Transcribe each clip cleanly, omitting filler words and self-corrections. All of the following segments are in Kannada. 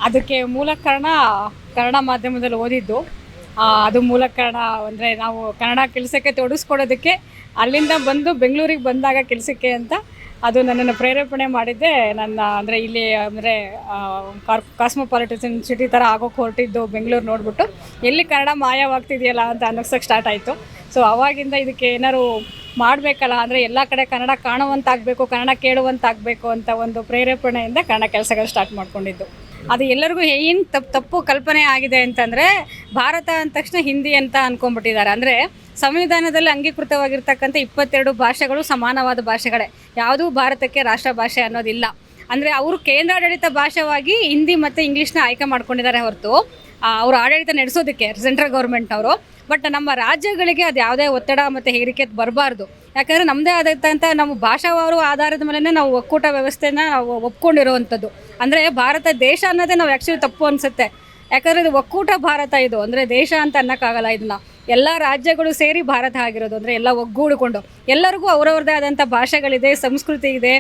ಅದಕ್ಕೆ ಮೂಲ ಕಾರಣ ಕನ್ನಡ ಮಾಧ್ಯಮದಲ್ಲಿ ಓದಿದ್ದು. ಅದು ಮೂಲ ಕಾರಣ ಅಂದರೆ ನಾವು ಕನ್ನಡ ಕೆಲಸಕ್ಕೆ ತೊಡಗಿಸ್ಕೊಡೋದಕ್ಕೆ ಅಲ್ಲಿಂದ ಬಂದು ಬೆಂಗಳೂರಿಗೆ ಬಂದಾಗ ಕೆಲಸಕ್ಕೆ ಅಂತ ಅದು ನನ್ನನ್ನು ಪ್ರೇರೇಪಣೆ ಮಾಡಿದ್ದೆ. ನನ್ನ ಅಂದರೆ ಇಲ್ಲಿ ಅಂದರೆ ಕಾಸ್ಮೋಪಾಲಿಟಿಸನ್ ಸಿಟಿ ಥರ ಆಗೋಕ್ಕೆ ಹೊರಟಿದ್ದು ಬೆಂಗಳೂರು ನೋಡಿಬಿಟ್ಟು ಎಲ್ಲಿ ಕನ್ನಡ ಮಾಯವಾಗ್ತಿದೆಯಲ್ಲ ಅಂತ ಅನ್ನಿಸೋಕ್ಕೆ ಸ್ಟಾರ್ಟ್ ಆಯಿತು. ಸೊ ಆವಾಗಿಂದ ಇದಕ್ಕೆ ಏನಾದ್ರು ಮಾಡಬೇಕಲ್ಲ, ಅಂದರೆ ಎಲ್ಲ ಕಡೆ ಕನ್ನಡ ಕಾಣುವಂತಾಗಬೇಕು, ಕನ್ನಡ ಕೇಳುವಂತಾಗಬೇಕು ಅಂತ ಒಂದು ಪ್ರೇರೇಪಣೆಯಿಂದ ಕನ್ನಡ ಕೆಲಸಗಳು ಸ್ಟಾರ್ಟ್ ಮಾಡ್ಕೊಂಡಿದ್ದು. ಅದು ಎಲ್ಲರಿಗೂ ಏನು ತಪ್ಪು ಕಲ್ಪನೆ ಆಗಿದೆ ಅಂತಂದರೆ, ಭಾರತ ಅಂದ ತಕ್ಷಣ ಹಿಂದಿ ಅಂತ ಅಂದ್ಕೊಂಡ್ಬಿಟ್ಟಿದ್ದಾರೆ. ಅಂದರೆ ಸಂವಿಧಾನದಲ್ಲಿ ಅಂಗೀಕೃತವಾಗಿರ್ತಕ್ಕಂಥ 22 ಭಾಷೆಗಳು ಸಮಾನವಾದ ಭಾಷೆಗಳೇ. ಯಾವುದೂ ಭಾರತಕ್ಕೆ ರಾಷ್ಟ್ರ ಭಾಷೆ ಅನ್ನೋದಿಲ್ಲ. ಅಂದರೆ ಅವರು ಕೇಂದ್ರಾಡಳಿತ ಭಾಷೆಯಾಗಿ ಹಿಂದಿ ಮತ್ತು ಇಂಗ್ಲೀಷ್ನ ಆಯ್ಕೆ ಮಾಡ್ಕೊಂಡಿದ್ದಾರೆ ಹೊರತು ಅವರು ಆಡಳಿತ ನಡೆಸೋದಕ್ಕೆ ಸೆಂಟ್ರಲ್ ಗೌರ್ಮೆಂಟ್ನವರು. ಬಟ್ ನಮ್ಮ ರಾಜ್ಯಗಳಿಗೆ ಅದು ಯಾವುದೇ ಒತ್ತಡ ಮತ್ತು ಹೇರಿಕೆ ಬರಬಾರ್ದು. ಯಾಕಂದರೆ ನಮ್ಮದೇ ಆದಂಥ ನಾವು ಭಾಷಾವಾರು ಆಧಾರದ ಮೇಲೆ ನಾವು ಒಕ್ಕೂಟ ವ್ಯವಸ್ಥೆನ ನಾವು ಒಪ್ಕೊಂಡಿರೋವಂಥದ್ದು. ಅಂದರೆ ಭಾರತ ದೇಶ ಅನ್ನೋದೇ ನಾವು ಆ್ಯಕ್ಚುಲಿ ತಪ್ಪು ಅನಿಸುತ್ತೆ. ಯಾಕಂದರೆ ಇದು ಒಕ್ಕೂಟ ಭಾರತ, ಇದು ಅಂದರೆ ದೇಶ ಅಂತ ಅನ್ನೋಕ್ಕಾಗಲ್ಲ. ಇದನ್ನು ಎಲ್ಲ ರಾಜ್ಯಗಳು ಸೇರಿ ಭಾರತ ಆಗಿರೋದು. ಅಂದರೆ ಎಲ್ಲ ಒಗ್ಗೂಡಿಕೊಂಡು ಎಲ್ಲರಿಗೂ ಅವರವ್ರದ್ದೇ ಆದಂಥ ಭಾಷೆಗಳಿದೆ, ಸಂಸ್ಕೃತಿ ಇದೆ.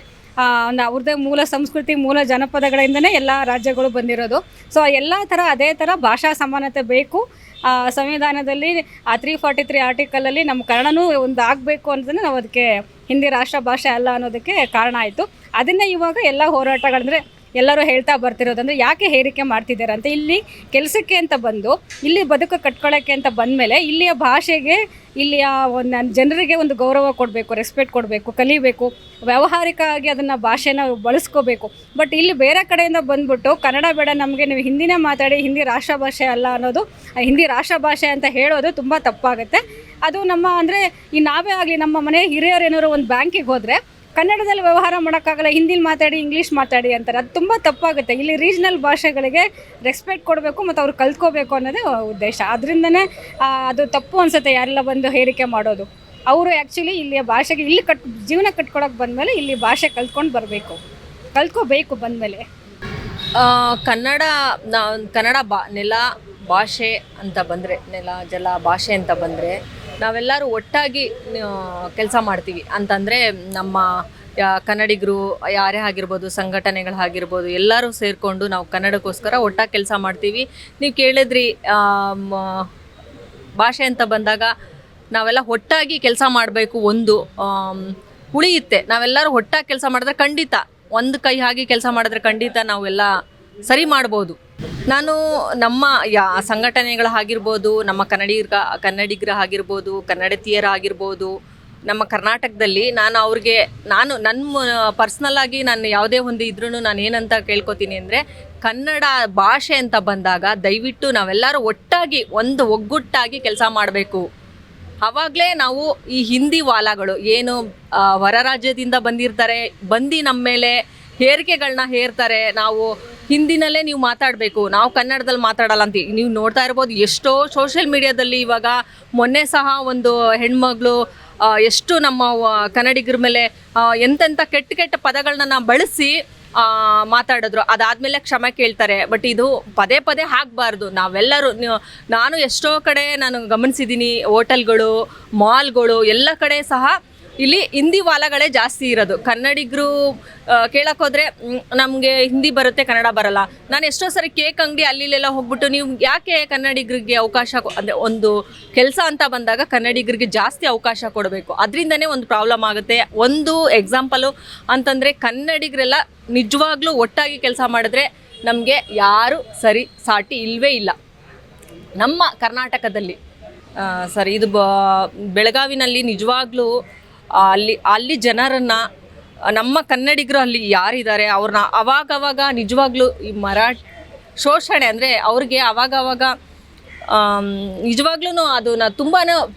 ಅವ್ರದ್ದೇ ಮೂಲ ಸಂಸ್ಕೃತಿ, ಮೂಲ ಜನಪದಗಳಿಂದನೇ ಎಲ್ಲ ರಾಜ್ಯಗಳು ಬಂದಿರೋದು. ಸೊ ಎಲ್ಲ ಥರ ಅದೇ ಥರ ಭಾಷಾ ಸಮಾನತೆ ಬೇಕು. ಸಂವಿಧಾನದಲ್ಲಿ 343 ಆರ್ಟಿಕಲಲ್ಲಿ ನಮ್ಮ ಕನ್ನಡನೂ ಒಂದು ಆಗಬೇಕು ಅಂತಂದರೆ ನಾವು ಅದಕ್ಕೆ ಹಿಂದಿ ರಾಷ್ಟ್ರ ಭಾಷೆ ಅಲ್ಲ ಅನ್ನೋದಕ್ಕೆ ಕಾರಣ ಆಯಿತು. ಅದನ್ನೇ ಇವಾಗ ಎಲ್ಲ ಹೋರಾಟಗಳಂದರೆ ಎಲ್ಲರೂ ಹೇಳ್ತಾ ಬರ್ತಿರೋದು. ಅಂದರೆ ಯಾಕೆ ಹೇರಿಕೆ ಮಾಡ್ತಿದ್ದಾರೆ ಅಂತ, ಇಲ್ಲಿ ಕೆಲಸಕ್ಕೆ ಅಂತ ಬಂದು ಇಲ್ಲಿ ಬದುಕು ಕಟ್ಕೊಳ್ಳೋಕ್ಕೆ ಅಂತ ಬಂದಮೇಲೆ ಇಲ್ಲಿಯ ಭಾಷೆಗೆ, ಇಲ್ಲಿಯ ಒಂದು ಜನರಿಗೆ ಒಂದು ಗೌರವ ಕೊಡಬೇಕು, ರೆಸ್ಪೆಕ್ಟ್ ಕೊಡಬೇಕು, ಕಲಿಬೇಕು, ವ್ಯಾವಹಾರಿಕವಾಗಿ ಅದನ್ನು ಭಾಷೆನ ಬಳಸ್ಕೋಬೇಕು. ಬಟ್ ಇಲ್ಲಿ ಬೇರೆ ಕಡೆಯಿಂದ ಬಂದ್ಬಿಟ್ಟು ಕನ್ನಡ ಬೇಡ ನಮಗೆ, ನೀವು ಹಿಂದಿನೇ ಮಾತಾಡಿ, ಹಿಂದಿ ರಾಷ್ಟ್ರ ಭಾಷೆ ಅಲ್ಲ ಅನ್ನೋದು, ಹಿಂದಿ ರಾಷ್ಟ್ರ ಭಾಷೆ ಅಂತ ಹೇಳೋದು ತುಂಬ ತಪ್ಪಾಗುತ್ತೆ. ಅದು ನಮ್ಮ ಅಂದರೆ ಈ ನಾವೇ ಆಗಲಿ ನಮ್ಮ ಮನೆ ಹಿರಿಯರು ಏನಾದ್ರು ಒಂದು ಬ್ಯಾಂಕಿಗೆ ಹೋದರೆ ಕನ್ನಡದಲ್ಲಿ ವ್ಯವಹಾರ ಮಾಡೋಕ್ಕಾಗಲ್ಲ, ಹಿಂದಿಲಿ ಮಾತಾಡಿ, ಇಂಗ್ಲೀಷ್ ಮಾತಾಡಿ ಅಂತಾರೆ. ಅದು ತುಂಬ ತಪ್ಪಾಗುತ್ತೆ. ಇಲ್ಲಿ ರೀಜ್ನಲ್ ಭಾಷೆಗಳಿಗೆ ರೆಸ್ಪೆಕ್ಟ್ ಕೊಡಬೇಕು ಮತ್ತು ಅವ್ರು ಕಲ್ತ್ಕೋಬೇಕು ಅನ್ನೋದೇ ಉದ್ದೇಶ. ಅದರಿಂದನೇ ಅದು ತಪ್ಪು ಅನಿಸುತ್ತೆ ಯಾರೆಲ್ಲ ಬಂದು ಹೇರಿಕೆ ಮಾಡೋದು. ಅವರು ಆ್ಯಕ್ಚುಲಿ ಇಲ್ಲಿಯ ಭಾಷೆಗೆ ಇಲ್ಲಿ ಜೀವನ ಕಟ್ಕೊಳಕ್ಕೆ ಬಂದಮೇಲೆ ಇಲ್ಲಿ ಭಾಷೆ ಕಲ್ತ್ಕೋಬೇಕು ಬಂದಮೇಲೆ. ಕನ್ನಡ ನೆಲ ಭಾಷೆ ಅಂತ ಬಂದರೆ, ನೆಲ ಜಲ ಭಾಷೆ ಅಂತ ಬಂದರೆ ನಾವೆಲ್ಲರೂ ಒಟ್ಟಾಗಿ ಕೆಲಸ ಮಾಡ್ತೀವಿ. ಅಂತಂದರೆ ನಮ್ಮ ಕನ್ನಡಿಗರು ಯಾರೇ ಆಗಿರ್ಬೋದು, ಸಂಘಟನೆಗಳಾಗಿರ್ಬೋದು, ಎಲ್ಲರೂ ಸೇರಿಕೊಂಡು ನಾವು ಕನ್ನಡಕ್ಕೋಸ್ಕರ ಒಟ್ಟಾಗಿ ಕೆಲಸ ಮಾಡ್ತೀವಿ. ನೀವು ಕೇಳಿದ್ರಿ ಭಾಷೆ ಅಂತ ಬಂದಾಗ ನಾವೆಲ್ಲ ಒಟ್ಟಾಗಿ ಕೆಲಸ ಮಾಡಬೇಕು, ಒಂದು ಉಳಿಯುತ್ತೆ. ನಾವೆಲ್ಲರೂ ಒಟ್ಟಾಗಿ ಕೆಲಸ ಮಾಡಿದ್ರೆ ಖಂಡಿತ, ಒಂದು ಕೈ ಹಾಕಿ ಕೆಲಸ ಮಾಡಿದ್ರೆ ಖಂಡಿತ ನಾವೆಲ್ಲ ಸರಿ ಮಾಡ್ಬೋದು. ನಾನು ನಮ್ಮ ಸಂಘಟನೆಗಳಾಗಿರ್ಬೋದು, ನಮ್ಮ ಕನ್ನಡಿಗರ ಆಗಿರ್ಬೋದು, ಕನ್ನಡತಿಯರಾಗಿರ್ಬೋದು, ನಮ್ಮ ಕರ್ನಾಟಕದಲ್ಲಿ ನನ್ನ ಪರ್ಸ್ನಲ್ಲಾಗಿ ನಾನು ಯಾವುದೇ ಒಂದು ಇದ್ರೂ ನಾನು ಏನಂತ ಕೇಳ್ಕೊತೀನಿ ಅಂದರೆ, ಕನ್ನಡ ಭಾಷೆ ಅಂತ ಬಂದಾಗ ದಯವಿಟ್ಟು ನಾವೆಲ್ಲರೂ ಒಟ್ಟಾಗಿ ಒಗ್ಗಟ್ಟಾಗಿ ಕೆಲಸ ಮಾಡಬೇಕು. ಆವಾಗಲೇ ನಾವು ಈ ಹಿಂದಿ ವಾಲಾಗಳು ಏನು ಹೊರ ರಾಜ್ಯದಿಂದ ಬಂದು ನಮ್ಮ ಮೇಲೆ ಹೇರಿಕೆಗಳನ್ನ ಹೇರ್ತಾರೆ, ನಾವು ಹಿಂದಿನಲ್ಲೇ ನೀವು ಮಾತಾಡಬೇಕು, ನಾವು ಕನ್ನಡದಲ್ಲಿ ಮಾತಾಡಲ್ಲ ಅಂತ ನೀವು ನೋಡ್ತಾ ಇರ್ಬೋದು. ಎಷ್ಟೋ ಸೋಷಿಯಲ್ ಮೀಡಿಯಾದಲ್ಲಿ ಇವಾಗ ಮೊನ್ನೆ ಸಹ ಒಂದು ಹೆಣ್ಮಗಳು ಎಷ್ಟು ನಮ್ಮ ಕನ್ನಡಿಗರ ಮೇಲೆ ಎಂತೆಂಥ ಕೆಟ್ಟ ಪದಗಳನ್ನ ಬಳಸಿ ಮಾತಾಡಿದ್ರು. ಅದಾದಮೇಲೆ ಕ್ಷಮೆ ಕೇಳ್ತಾರೆ. ಬಟ್ ಇದು ಪದೇ ಆಗಬಾರ್ದು. ನಾವೆಲ್ಲರೂ ನಾನು ಎಷ್ಟೋ ಕಡೆ ನಾನು ಗಮನಿಸಿದ್ದೀನಿ, ಹೋಟೆಲ್ಗಳು, ಮಾಲ್ಗಳು ಎಲ್ಲ ಕಡೆ ಸಹ ಇಲ್ಲಿ ಹಿಂದಿ ವಾಲಾಗಳೇ ಜಾಸ್ತಿ ಇರೋದು. ಕನ್ನಡಿಗರು ಕೇಳೋಕ್ಕೋದ್ರೆ ನಮಗೆ ಹಿಂದಿ ಬರುತ್ತೆ, ಕನ್ನಡ ಬರಲ್ಲ. ನಾನು ಎಷ್ಟೋ ಸರಿ ಕೇಕ್ ಅಂಗಡಿ ಅಲ್ಲಿಲೆಲ್ಲ ಹೋಗ್ಬಿಟ್ಟು, ನೀವು ಯಾಕೆ ಕನ್ನಡಿಗರಿಗೆ ಅವಕಾಶ ಅಂದರೆ ಒಂದು ಕೆಲಸ ಅಂತ ಬಂದಾಗ ಕನ್ನಡಿಗರಿಗೆ ಜಾಸ್ತಿ ಅವಕಾಶ ಕೊಡಬೇಕು. ಅದರಿಂದನೇ ಒಂದು ಪ್ರಾಬ್ಲಮ್ ಆಗುತ್ತೆ. ಒಂದು ಎಕ್ಸಾಂಪಲು ಅಂತಂದರೆ, ಕನ್ನಡಿಗರೆಲ್ಲ ನಿಜವಾಗ್ಲೂ ಒಟ್ಟಾಗಿ ಕೆಲಸ ಮಾಡಿದ್ರೆ ನಮಗೆ ಯಾರು ಸಾಟಿ ಇಲ್ಲವೇ ಇಲ್ಲ ನಮ್ಮ ಕರ್ನಾಟಕದಲ್ಲಿ. ಸರಿ, ಇದು ಬೆಳಗಾವಿನಲ್ಲಿ ನಿಜವಾಗ್ಲೂ ಅಲ್ಲಿ ಜನರನ್ನು, ನಮ್ಮ ಕನ್ನಡಿಗರು ಅಲ್ಲಿ ಯಾರಿದ್ದಾರೆ ಅವ್ರನ್ನ ಅವಾಗವಾಗ ನಿಜವಾಗ್ಲೂ ಈ ಶೋಷಣೆ ಅಂದರೆ ಅವ್ರಿಗೆ ಅವಾಗವಾಗ ನಿಜವಾಗ್ಲೂ ಅದು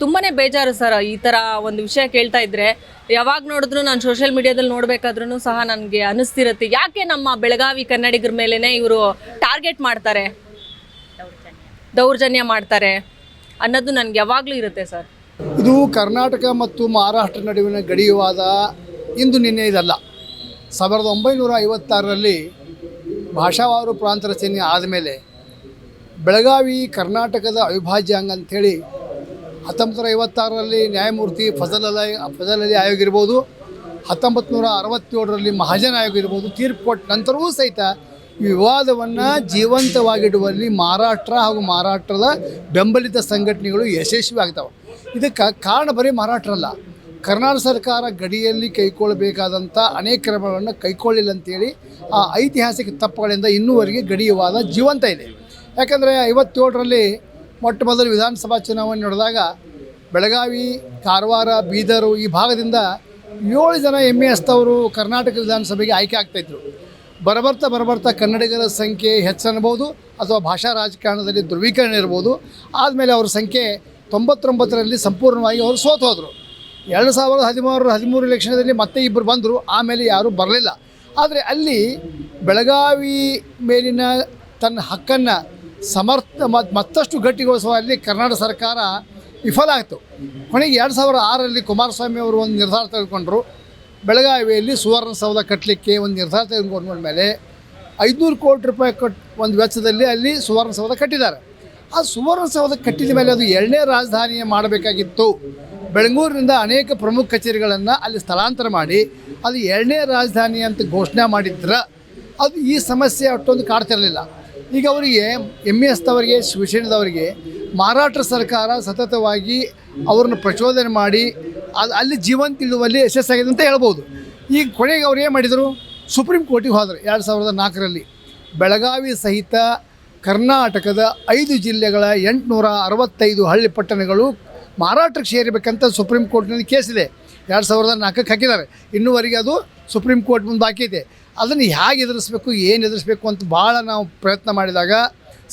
ತುಂಬಾ ಬೇಜಾರು ಸರ್. ಈ ಥರ ಒಂದು ವಿಷಯ ಕೇಳ್ತಾ ಇದ್ದರೆ ಯಾವಾಗ ನೋಡಿದ್ರು ನಾನು ಸೋಷಿಯಲ್ ಮೀಡಿಯಾದಲ್ಲಿ ನೋಡಬೇಕಾದ್ರೂ ಸಹ ನನಗೆ ಅನ್ನಿಸ್ತಿರುತ್ತೆ, ಯಾಕೆ ನಮ್ಮ ಬೆಳಗಾವಿ ಕನ್ನಡಿಗರ ಮೇಲೇ ಇವರು ಟಾರ್ಗೆಟ್ ಮಾಡ್ತಾರೆ, ದೌರ್ಜನ್ಯ ಮಾಡ್ತಾರೆ ಅನ್ನೋದು ನನಗೆ ಯಾವಾಗಲೂ ಇರುತ್ತೆ ಸರ್. ಇದು ಕರ್ನಾಟಕ ಮತ್ತು ಮಹಾರಾಷ್ಟ್ರ ನಡುವಿನ ಗಡಿವಾದ ಇಂದು ನಿನ್ನೆ ಇದಲ್ಲ. 1956ರಲ್ಲಿ ಭಾಷಾವಾರು ಪ್ರಾಂತ ರಚನೆ ಆದಮೇಲೆ ಬೆಳಗಾವಿ ಕರ್ನಾಟಕದ ಅವಿಭಾಜ್ಯ ಅಂಗ ಅಂಥೇಳಿ 1956ರಲ್ಲಿ ನ್ಯಾಯಮೂರ್ತಿ ಫಜಲ್ ಅಲಿ ಆಯೋಗ ಇರ್ಬೋದು, 1967ರಲ್ಲಿ ಮಹಾಜನ್ ಆಯೋಗ ಇರ್ಬೋದು ತೀರ್ಪು ಕೊಟ್ಟ ನಂತರವೂ ಸಹಿತ ಈ ವಿವಾದವನ್ನು ಜೀವಂತವಾಗಿಡುವಲ್ಲಿ ಮಹಾರಾಷ್ಟ್ರ ಹಾಗೂ ಮಹಾರಾಷ್ಟ್ರದ ಬೆಂಬಲಿತ ಸಂಘಟನೆಗಳು ಯಶಸ್ವಿ ಆಗ್ತವೆ. ಇದಕ್ಕೆ ಕಾರಣ ಬರೀ ಮಹಾರಾಷ್ಟ್ರ ಅಲ್ಲ, ಕರ್ನಾಟಕ ಸರ್ಕಾರ ಗಡಿಯಲ್ಲಿ ಕೈಗೊಳ್ಳಬೇಕಾದಂಥ ಅನೇಕ ಕ್ರಮಗಳನ್ನು ಕೈಗೊಳ್ಳಿಲ್ಲ ಅಂತೇಳಿ ಆ ಐತಿಹಾಸಿಕ ತಪ್ಪುಗಳಿಂದ ಇನ್ನೂವರೆಗೆ ಗಡಿ ವಿವಾದ ಜೀವಂತ ಇದೆ. ಯಾಕಂದರೆ 57ರಲ್ಲಿ ಮೊಟ್ಟ ಮೊದಲು ವಿಧಾನಸಭಾ ಚುನಾವಣೆ ನಡೆದಾಗ ಬೆಳಗಾವಿ, ಕಾರವಾರ, ಬೀದರು ಈ ಭಾಗದಿಂದ 7 ಜನ MASದವರು ಕರ್ನಾಟಕ ವಿಧಾನಸಭೆಗೆ ಆಯ್ಕೆ ಆಗ್ತಾಯಿದ್ರು. ಬರಬರ್ತಾ ಕನ್ನಡಿಗರ ಸಂಖ್ಯೆ ಹೆಚ್ಚನ್ನಬಹುದು ಅಥವಾ ಭಾಷಾ ರಾಜಕಾರಣದಲ್ಲಿ ಧ್ರುವೀಕರಣ ಇರ್ಬೋದು. ಆದಮೇಲೆ ಅವ್ರ ಸಂಖ್ಯೆ 99ರಲ್ಲಿ ಸಂಪೂರ್ಣವಾಗಿ ಅವರು ಸೋತು ಹೋದರು. 2013 ಎಲೆಕ್ಷನ್ದಲ್ಲಿ ಮತ್ತೆ ಇಬ್ಬರು ಬಂದರು, ಆಮೇಲೆ ಯಾರೂ ಬರಲಿಲ್ಲ. ಆದರೆ ಅಲ್ಲಿ ಬೆಳಗಾವಿ ಮೇಲಿನ ತನ್ನ ಹಕ್ಕನ್ನು ಮತ್ತಷ್ಟು ಗಟ್ಟಿಗೊಳಿಸುವಲ್ಲಿ ಕರ್ನಾಟಕ ಸರ್ಕಾರ ವಿಫಲ ಆಯಿತು. ಕೊನೆಗೆ 2006ರಲ್ಲಿ ಕುಮಾರಸ್ವಾಮಿ ಅವರು ಒಂದು ನಿರ್ಧಾರ ತೆಗೆದುಕೊಂಡರು. ಬೆಳಗಾವಿಯಲ್ಲಿ ಸುವರ್ಣಸೌಧ ಕಟ್ಟಲಿಕ್ಕೆ ಒಂದು ನಿರ್ಧಾರ ತೆಗೆದುಕೊಂಡ ಮೇಲೆ 500 ಕೋಟಿ ರೂಪಾಯಿ ಒಂದು ವೆಚ್ಚದಲ್ಲಿ ಅಲ್ಲಿ ಸುವರ್ಣಸೌಧ ಕಟ್ಟಿದ್ದಾರೆ. ಆ ಸುವರ್ಣಸೌಧ ಕಟ್ಟಿದ ಮೇಲೆ ಅದು 2ನೇ ರಾಜಧಾನಿಯ ಮಾಡಬೇಕಾಗಿತ್ತು. ಬೆಳಗೂರಿನಿಂದ ಅನೇಕ ಪ್ರಮುಖ ಕಚೇರಿಗಳನ್ನು ಅಲ್ಲಿ ಸ್ಥಳಾಂತರ ಮಾಡಿ ಅದು 2ನೇ ರಾಜಧಾನಿ ಅಂತ ಘೋಷಣೆ ಮಾಡಿದ್ರೆ ಅದು ಈ ಸಮಸ್ಯೆ ಅಷ್ಟೊಂದು ಕಾಡ್ತಿರಲಿಲ್ಲ. ಈಗ ಅವರಿಗೆ MASದವರಿಗೆ, ಶಿವಸೇನೆದವರಿಗೆ ಮಹಾರಾಷ್ಟ್ರ ಸರ್ಕಾರ ಸತತವಾಗಿ ಅವ್ರನ್ನ ಪ್ರಚೋದನೆ ಮಾಡಿ ಅಲ್ಲಿ ಜೀವಂತ ಇಡುವಲ್ಲಿ ಯಶಸ್ಸಾಗಿದೆ ಅಂತ ಹೇಳ್ಬೋದು. ಈಗ ಕೊನೆಗೆ ಅವ್ರು ಏನು ಮಾಡಿದರು, ಸುಪ್ರೀಂ ಕೋರ್ಟಿಗೆ ಹೋದರು 2004ರಲ್ಲಿ. ಬೆಳಗಾವಿ ಸಹಿತ ಕರ್ನಾಟಕದ 5 ಜಿಲ್ಲೆಗಳ 865 ಹಳ್ಳಿ ಪಟ್ಟಣಗಳು ಮಹಾರಾಷ್ಟ್ರಕ್ಕೆ ಸೇರಬೇಕಂತ ಸುಪ್ರೀಂ ಕೋರ್ಟ್ನಲ್ಲಿ ಕೇಸಿದೆ. 2004ಕ್ಕೆ ಹಾಕಿದ್ದಾರೆ. ಇನ್ನೂವರೆಗೆ ಅದು ಸುಪ್ರೀಂ ಕೋರ್ಟ್ ಮುಂದೆ ಬಾಕಿ ಇದೆ. ಅದನ್ನು ಹೇಗೆ ಎದುರಿಸಬೇಕು, ಏನು ಎದುರಿಸಬೇಕು ಅಂತ ಭಾಳ ನಾವು ಪ್ರಯತ್ನ ಮಾಡಿದಾಗ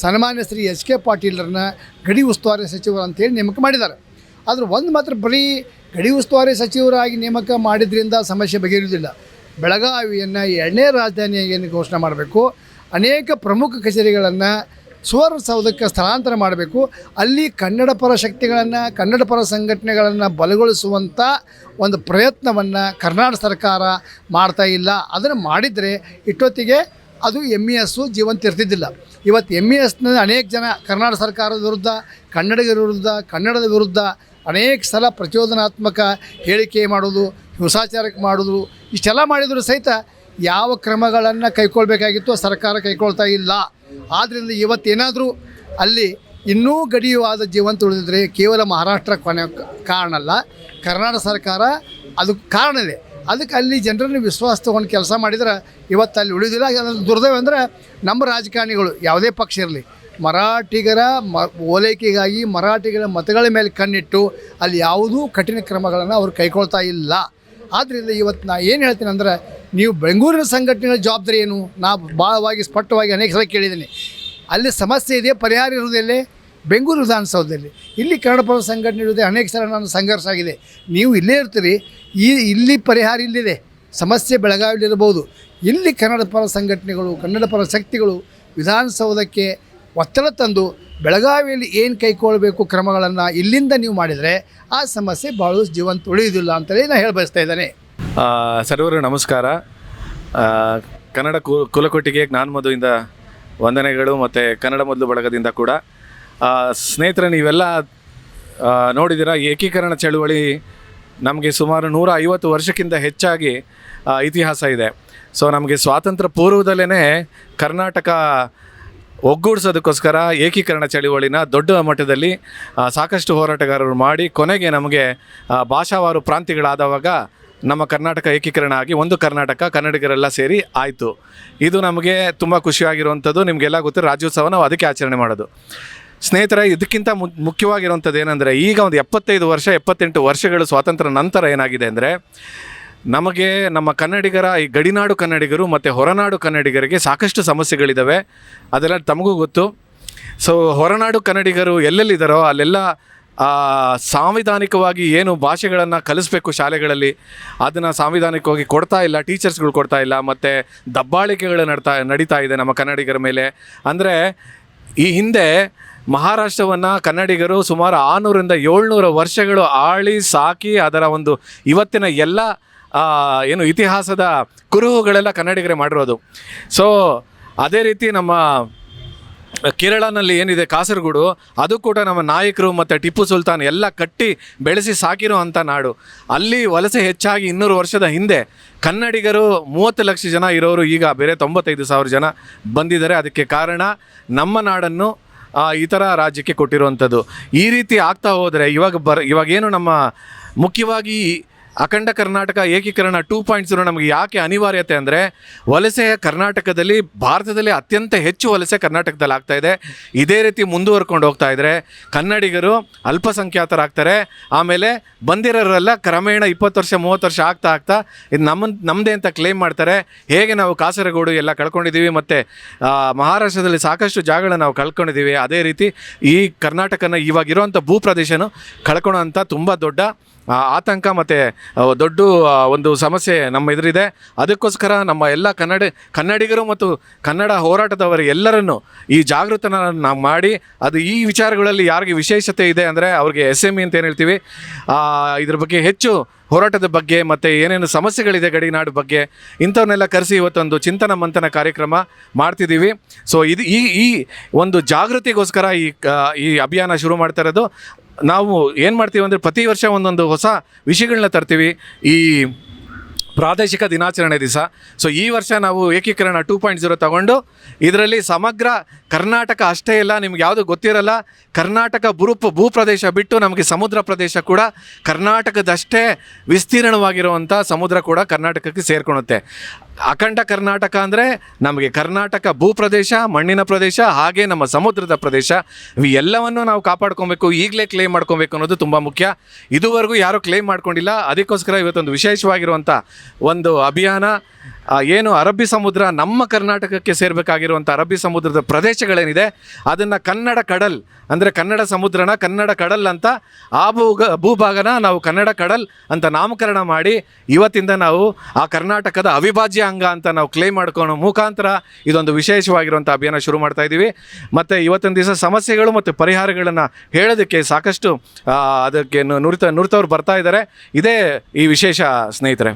ಸನ್ಮಾನ್ಯ ಶ್ರೀ HK ಪಾಟೀಲರನ್ನ ಗಡಿ ಉಸ್ತುವಾರಿ ಸಚಿವರು ಅಂತೇಳಿ ನೇಮಕ ಮಾಡಿದ್ದಾರೆ. ಆದರೆ ಒಂದು ಮಾತ್ರ ಬರೀ ಗಡಿ ಉಸ್ತುವಾರಿ ಸಚಿವರಾಗಿ ನೇಮಕ ಮಾಡಿದ್ರಿಂದ ಸಮಸ್ಯೆ ಬಗೆಹರಿಯುವುದಿಲ್ಲ. ಬೆಳಗಾವಿಯನ್ನು 2ನೇ ರಾಜಧಾನಿಯಾಗಿ ಘೋಷಣೆ ಮಾಡಬೇಕು. ಅನೇಕ ಪ್ರಮುಖ ಕಚೇರಿಗಳನ್ನು ಸುವರ್ಣಸೌಧಕ್ಕೆ ಸ್ಥಳಾಂತರ ಮಾಡಬೇಕು. ಅಲ್ಲಿ ಕನ್ನಡ ಪರ ಶಕ್ತಿಗಳನ್ನು, ಕನ್ನಡ ಪರ ಸಂಘಟನೆಗಳನ್ನು ಬಲಗೊಳಿಸುವಂಥ ಒಂದು ಪ್ರಯತ್ನವನ್ನು ಕರ್ನಾಟಕ ಸರ್ಕಾರ ಮಾಡ್ತಾ ಇಲ್ಲ. ಅದನ್ನು ಮಾಡಿದರೆ ಇಷ್ಟೊತ್ತಿಗೆ ಅದು MAS ಜೀವಂತ ಇರ್ತಿದ್ದಿಲ್ಲ. ಇವತ್ತು MASನ ಅನೇಕ ಜನ ಕರ್ನಾಟಕ ಸರ್ಕಾರದ ವಿರುದ್ಧ, ಕನ್ನಡಿಗರ ವಿರುದ್ಧ, ಕನ್ನಡದ ವಿರುದ್ಧ ಅನೇಕ ಸಲ ಪ್ರಚೋದನಾತ್ಮಕ ಹೇಳಿಕೆ ಮಾಡೋದು, ಹಿಂಸಾಚಾರಕ್ಕೆ ಮಾಡೋದು, ಇಷ್ಟೆಲ್ಲ ಮಾಡಿದರೂ ಸಹಿತ ಯಾವ ಕ್ರಮಗಳನ್ನು ಕೈಗೊಳ್ಳಬೇಕಾಗಿತ್ತು ಸರ್ಕಾರ ಕೈಗೊಳ್ತಾ ಇಲ್ಲ. ಆದ್ದರಿಂದ ಇವತ್ತೇನಾದರೂ ಅಲ್ಲಿ ಇನ್ನೂ ಗಡಿವಾದ ಜೀವಂತ ಉಳಿದಿದ್ರೆ ಕೇವಲ ಮಹಾರಾಷ್ಟ್ರ ಕಾರಣ ಅಲ್ಲ, ಕರ್ನಾಟಕ ಸರ್ಕಾರ ಅದಕ್ಕೆ ಕಾರಣ ಇದೆ. ಅದಕ್ಕೆ ಅಲ್ಲಿ ಜನರನ್ನು ವಿಶ್ವಾಸ ತೊಗೊಂಡು ಕೆಲಸ ಮಾಡಿದ್ರೆ ಇವತ್ತು ಅಲ್ಲಿ ಉಳಿದಿಲ್ಲ. ದುರ್ದೈವ ಅಂದರೆ ನಮ್ಮ ರಾಜಕಾರಣಿಗಳು ಯಾವುದೇ ಪಕ್ಷ ಇರಲಿ, ಮರಾಠಿಗರ ಓಲೈಕೆಗಾಗಿ ಮರಾಠಿಗರ ಮತಗಳ ಮೇಲೆ ಕಣ್ಣಿಟ್ಟು ಅಲ್ಲಿ ಯಾವುದೂ ಕಠಿಣ ಕ್ರಮಗಳನ್ನು ಅವರು ಕೈಗೊಳ್ತಾ ಇಲ್ಲ. ಆದ್ದರಿಂದ ಇವತ್ತು ನಾ ಏನು ಹೇಳ್ತೀನಿ ಅಂದರೆ, ನೀವು ಬೆಂಗಳೂರಿನ ಸಂಘಟನೆಗಳ ಜವಾಬ್ದಾರಿ ಏನು? ನಾ ಭಾಳವಾಗಿ ಸ್ಪಷ್ಟವಾಗಿ ಅನೇಕ ಸಲ ಕೇಳಿದ್ದೀನಿ. ಅಲ್ಲಿ ಸಮಸ್ಯೆ ಇದೆ, ಪರಿಹಾರ ಇರುವುದಿಲ್ಲ ಬೆಂಗಳೂರು ವಿಧಾನಸೌಧದಲ್ಲಿ. ಇಲ್ಲಿ ಕನ್ನಡ ಪರ ಸಂಘಟನೆ ಇರುವುದೇ ಅನೇಕ ಸಲ ನಾನು ಸಂಘರ್ಷ ಆಗಿದೆ. ನೀವು ಇಲ್ಲೇ ಇರ್ತೀರಿ, ಇಲ್ಲಿ ಪರಿಹಾರ ಇಲ್ಲಿದೆ. ಸಮಸ್ಯೆ ಬೆಳಗಾವಿಲಿರ್ಬೋದು. ಇಲ್ಲಿ ಕನ್ನಡ ಪರ ಸಂಘಟನೆಗಳು, ಕನ್ನಡ ಪರ ಶಕ್ತಿಗಳು ವಿಧಾನಸೌಧಕ್ಕೆ ಒತ್ತಡ ತಂದು ಬೆಳಗಾವಿಯಲ್ಲಿ ಏನು ಕೈಗೊಳ್ಳಬೇಕು ಕ್ರಮಗಳನ್ನು ಇಲ್ಲಿಂದ ನೀವು ಮಾಡಿದರೆ ಆ ಸಮಸ್ಯೆ ಭಾಳ ಜೀವಂತ ಉಳಿಯುವುದಿಲ್ಲ ಅಂತೇಳಿ ನಾನು ಹೇಳಿ ಬಯಸ್ತಾ ಇದ್ದೇನೆ. ಸರ್ವರು ನಮಸ್ಕಾರ. ಕನ್ನಡ ಕುಲಕೋಟಿಗೆ ಜ್ಞಾನಮಧುವಿಂದ ವಂದನೆಗಳು ಮತ್ತು ಕನ್ನಡ ಮೊದಲು ಬಳಗದಿಂದ ಕೂಡ. ಸ್ನೇಹಿತರೆ, ನೀವೆಲ್ಲ ನೋಡಿದ್ದೀರ, ಏಕೀಕರಣ ಚಳುವಳಿ ನಮಗೆ ಸುಮಾರು 150 ವರ್ಷಕ್ಕಿಂತ ಹೆಚ್ಚಾಗಿ ಇತಿಹಾಸ ಇದೆ. ಸೊ ನಮಗೆ ಸ್ವಾತಂತ್ರ್ಯ ಪೂರ್ವದಲ್ಲೇ ಕರ್ನಾಟಕ ಒಗ್ಗೂಡಿಸೋದಕ್ಕೋಸ್ಕರ ಏಕೀಕರಣ ಚಳುವಳಿನ ದೊಡ್ಡ ಮಟ್ಟದಲ್ಲಿ ಸಾಕಷ್ಟು ಹೋರಾಟಗಾರರು ಮಾಡಿ ಕೊನೆಗೆ ನಮಗೆ ಭಾಷಾವಾರು ಪ್ರಾಂತ್ಯಗಳಾದವಾಗ ನಮ್ಮ ಕರ್ನಾಟಕ ಏಕೀಕರಣ ಆಗಿ ಒಂದು ಕರ್ನಾಟಕ, ಕನ್ನಡಿಗರೆಲ್ಲ ಸೇರಿ ಆಯಿತು. ಇದು ನಮಗೆ ತುಂಬ ಖುಷಿಯಾಗಿರುವಂಥದ್ದು. ನಿಮಗೆಲ್ಲ ಗೊತ್ತು, ರಾಜ್ಯೋತ್ಸವ ನಾವು ಅದಕ್ಕೆ ಆಚರಣೆ ಮಾಡೋದು. ಸ್ನೇಹಿತರೆ, ಇದಕ್ಕಿಂತ ಮುಖ್ಯವಾಗಿರುವಂಥದ್ದು ಏನಂದರೆ, ಈಗ ಒಂದು 78 ವರ್ಷಗಳು ಸ್ವಾತಂತ್ರ್ಯ ನಂತರ ಏನಾಗಿದೆ ಅಂದರೆ, ನಮಗೆ ನಮ್ಮ ಕನ್ನಡಿಗರ ಈ ಗಡಿನಾಡು ಕನ್ನಡಿಗರು ಮತ್ತು ಹೊರನಾಡು ಕನ್ನಡಿಗರಿಗೆ ಸಾಕಷ್ಟು ಸಮಸ್ಯೆಗಳಿದ್ದಾವೆ. ಅದೆಲ್ಲ ತಮಗೂ ಗೊತ್ತು. ಸೊ ಹೊರನಾಡು ಕನ್ನಡಿಗರು ಎಲ್ಲೆಲ್ಲಿದ್ದಾರೋ ಅಲ್ಲೆಲ್ಲ ಸಾಂವಿಧಾನಿಕವಾಗಿ ಏನು ಭಾಷೆಗಳನ್ನು ಕಲಿಸ್ಬೇಕು ಶಾಲೆಗಳಲ್ಲಿ, ಅದನ್ನು ಸಾಂವಿಧಾನಿಕವಾಗಿ ಕೊಡ್ತಾ ಇಲ್ಲ, ಟೀಚರ್ಸ್ಗಳು ಕೊಡ್ತಾ ಇಲ್ಲ. ಮತ್ತು ದಬ್ಬಾಳಿಕೆಗಳು ನಡೀತಾ ಇದೆ ನಮ್ಮ ಕನ್ನಡಿಗರ ಮೇಲೆ. ಅಂದರೆ ಈ ಹಿಂದೆ ಮಹಾರಾಷ್ಟ್ರವನ್ನು ಕನ್ನಡಿಗರು ಸುಮಾರು 600ರಿಂದ 700 ವರ್ಷಗಳು ಆಳಿ ಸಾಕಿ ಅದರ ಒಂದು ಇವತ್ತಿನ ಎಲ್ಲ ಏನು ಇತಿಹಾಸದ ಕುರುಹುಗಳೆಲ್ಲ ಕನ್ನಡಿಗರೇ ಮಾಡಿರೋದು. ಸೊ ಅದೇ ರೀತಿ ನಮ್ಮ ಕೇರಳನಲ್ಲಿ ಏನಿದೆ ಕಾಸರಗೋಡು, ಅದು ಕೂಡ ನಮ್ಮ ನಾಯಕರು ಮತ್ತು ಟಿಪ್ಪು ಸುಲ್ತಾನ್ ಎಲ್ಲ ಕಟ್ಟಿ ಬೆಳೆಸಿ ಸಾಕಿರೋ ಅಂಥ ನಾಡು. ಅಲ್ಲಿ ವಲಸೆ ಹೆಚ್ಚಾಗಿ 200 ವರ್ಷದ ಹಿಂದೆ ಕನ್ನಡಿಗರು 30 ಲಕ್ಷ ಜನ ಇರೋರು ಈಗ ಬೇರೆ 95,000 ಜನ ಬಂದಿದ್ದಾರೆ. ಅದಕ್ಕೆ ಕಾರಣ ನಮ್ಮ ನಾಡನ್ನು ಇತರ ರಾಜ್ಯಕ್ಕೆ ಕೊಟ್ಟಿರುವಂಥದ್ದು. ಈ ರೀತಿ ಆಗ್ತಾ ಹೋದರೆ ಇವಾಗೇನು ನಮ್ಮ ಮುಖ್ಯವಾಗಿ ಅಖಂಡ ಕರ್ನಾಟಕ ಏಕೀಕರಣ 2.0 ನಮಗೆ ಯಾಕೆ ಅನಿವಾರ್ಯತೆ ಅಂದರೆ, ವಲಸೆ ಕರ್ನಾಟಕದಲ್ಲಿ ಭಾರತದಲ್ಲಿ ಅತ್ಯಂತ ಹೆಚ್ಚು ವಲಸೆ ಕರ್ನಾಟಕದಲ್ಲಿ ಆಗ್ತಾ ಇದೆ. ಇದೇ ರೀತಿ ಮುಂದುವರ್ಕೊಂಡು ಹೋಗ್ತಾ ಇದ್ದರೆ ಕನ್ನಡಿಗರು ಅಲ್ಪಸಂಖ್ಯಾತರಾಗ್ತಾರೆ. ಆಮೇಲೆ ಬಂದಿರೋರೆಲ್ಲ ಕ್ರಮೇಣ 20 ವರ್ಷ 30 ವರ್ಷ ಆಗ್ತಾ ಇದು ನಮ್ಮದೇ ಅಂತ ಕ್ಲೇಮ್ ಮಾಡ್ತಾರೆ. ಹೇಗೆ ನಾವು ಕಾಸರಗೋಡು ಎಲ್ಲ ಕಳ್ಕೊಂಡಿದ್ದೀವಿ ಮತ್ತು ಮಹಾರಾಷ್ಟ್ರದಲ್ಲಿ ಸಾಕಷ್ಟು ಜಾಗಗಳನ್ನ ನಾವು ಕಳ್ಕೊಂಡಿದ್ದೀವಿ, ಅದೇ ರೀತಿ ಈ ಕರ್ನಾಟಕನ ಇವಾಗಿರುವಂಥ ಭೂಪ್ರದೇಶನೂ ಕಳ್ಕೊಳ್ಳೋಂಥ ತುಂಬ ದೊಡ್ಡ ಆತಂಕ ಮತ್ತು ದೊಡ್ಡ ಒಂದು ಸಮಸ್ಯೆ ನಮ್ಮ ಎದುರಿದೆ. ಅದಕ್ಕೋಸ್ಕರ ನಮ್ಮ ಎಲ್ಲ ಕನ್ನಡಿಗರು ಮತ್ತು ಕನ್ನಡ ಹೋರಾಟದವರು ಎಲ್ಲರನ್ನು ಈ ಜಾಗೃತನ ನಾವು ಮಾಡಿ, ಅದು ಈ ವಿಚಾರಗಳಲ್ಲಿ ಯಾರಿಗೆ ವಿಶೇಷತೆ ಇದೆ ಅಂದರೆ ಅವ್ರಿಗೆ SME ಅಂತ ಏನು ಹೇಳ್ತೀವಿ, ಇದ್ರ ಬಗ್ಗೆ ಹೆಚ್ಚು ಹೋರಾಟದ ಬಗ್ಗೆ ಮತ್ತು ಏನೇನು ಸಮಸ್ಯೆಗಳಿದೆ ಗಡಿನಾಡು ಬಗ್ಗೆ ಇಂಥವನ್ನೆಲ್ಲ ಕರೆಸಿ ಇವತ್ತೊಂದು ಚಿಂತನ ಮಂಥನ ಕಾರ್ಯಕ್ರಮ ಮಾಡ್ತಿದ್ದೀವಿ. ಸೊ ಇದು ಈ ಒಂದು ಜಾಗೃತಿಗೋಸ್ಕರ ಈ ಅಭಿಯಾನ ಶುರು ಮಾಡ್ತಾ ಇರೋದು. ನಾವು ಏನು ಮಾಡ್ತೀವಿ ಅಂದರೆ ಪ್ರತಿ ವರ್ಷ ಒಂದೊಂದು ಹೊಸ ವಿಷಯಗಳನ್ನ ತರ್ತೀವಿ ಈ ಪ್ರಾದೇಶಿಕ ದಿನಾಚರಣೆ ದಿವಸ. ಸೊ ಈ ವರ್ಷ ನಾವು ಏಕೀಕರಣ 2.0 ತಗೊಂಡು ಇದರಲ್ಲಿ ಸಮಗ್ರ ಕರ್ನಾಟಕ ಅಷ್ಟೇ ಇಲ್ಲ, ನಿಮ್ಗೆ ಯಾವುದು ಗೊತ್ತಿರಲ್ಲ, ಕರ್ನಾಟಕ ಭೂಪ್ರದೇಶ ಬಿಟ್ಟು ನಮಗೆ ಸಮುದ್ರ ಪ್ರದೇಶ ಕೂಡ ಕರ್ನಾಟಕದಷ್ಟೇ ವಿಸ್ತೀರ್ಣವಾಗಿರುವಂಥ ಸಮುದ್ರ ಕೂಡ ಕರ್ನಾಟಕಕ್ಕೆ ಸೇರ್ಕೊಳುತ್ತೆ. ಅಖಂಡ ಕರ್ನಾಟಕ ಅಂದರೆ ನಮಗೆ ಕರ್ನಾಟಕ ಭೂಪ್ರದೇಶ, ಮಣ್ಣಿನ ಪ್ರದೇಶ, ಹಾಗೆ ನಮ್ಮ ಸಮುದ್ರದ ಪ್ರದೇಶ, ಇವು ಎಲ್ಲವನ್ನು ನಾವು ಕಾಪಾಡ್ಕೊಬೇಕು, ಈಗಲೇ ಕ್ಲೇಮ್ ಮಾಡ್ಕೊಬೇಕು ಅನ್ನೋದು ತುಂಬ ಮುಖ್ಯ. ಇದುವರೆಗೂ ಯಾರೂ ಕ್ಲೇಮ್ ಮಾಡ್ಕೊಂಡಿಲ್ಲ. ಅದಕ್ಕೋಸ್ಕರ ಇವತ್ತೊಂದು ವಿಶೇಷವಾಗಿರುವಂಥ ಒಂದು ಅಭಿಯಾನ. ಏನು ಅರಬ್ಬಿ ಸಮುದ್ರ, ನಮ್ಮ ಕರ್ನಾಟಕಕ್ಕೆ ಸೇರಬೇಕಾಗಿರುವಂಥ ಅರಬ್ಬಿ ಸಮುದ್ರದ ಪ್ರದೇಶಗಳೇನಿದೆ ಅದನ್ನು ಕನ್ನಡ ಕಡಲ್ ಅಂದರೆ ಕನ್ನಡ ಸಮುದ್ರನ ಕನ್ನಡ ಕಡಲ್ ಅಂತ ಭೂಭಾಗನ ನಾವು ಕನ್ನಡ ಕಡಲ್ ಅಂತ ನಾಮಕರಣ ಮಾಡಿ ಇವತ್ತಿಂದ ನಾವು ಆ ಕರ್ನಾಟಕದ ಅವಿಭಾಜ್ಯ ಅಂಗ ಅಂತ ನಾವು ಕ್ಲೇಮ್ ಮಾಡ್ಕೊಳ್ಳೋ ಮುಖಾಂತರ ಇದೊಂದು ವಿಶೇಷವಾಗಿರುವಂಥ ಅಭಿಯಾನ ಶುರು ಮಾಡ್ತಾ ಇದ್ದೀವಿ. ಮತ್ತು ಇವತ್ತಿನ ದಿವಸ ಸಮಸ್ಯೆಗಳು ಮತ್ತು ಪರಿಹಾರಗಳನ್ನು ಹೇಳೋದಕ್ಕೆ ಸಾಕಷ್ಟು ಅದಕ್ಕೆ ನುರಿತವ್ರು ಬರ್ತಾ ಇದ್ದಾರೆ. ಇದೇ ಈ ವಿಶೇಷ ಸ್ನೇಹಿತರೆ.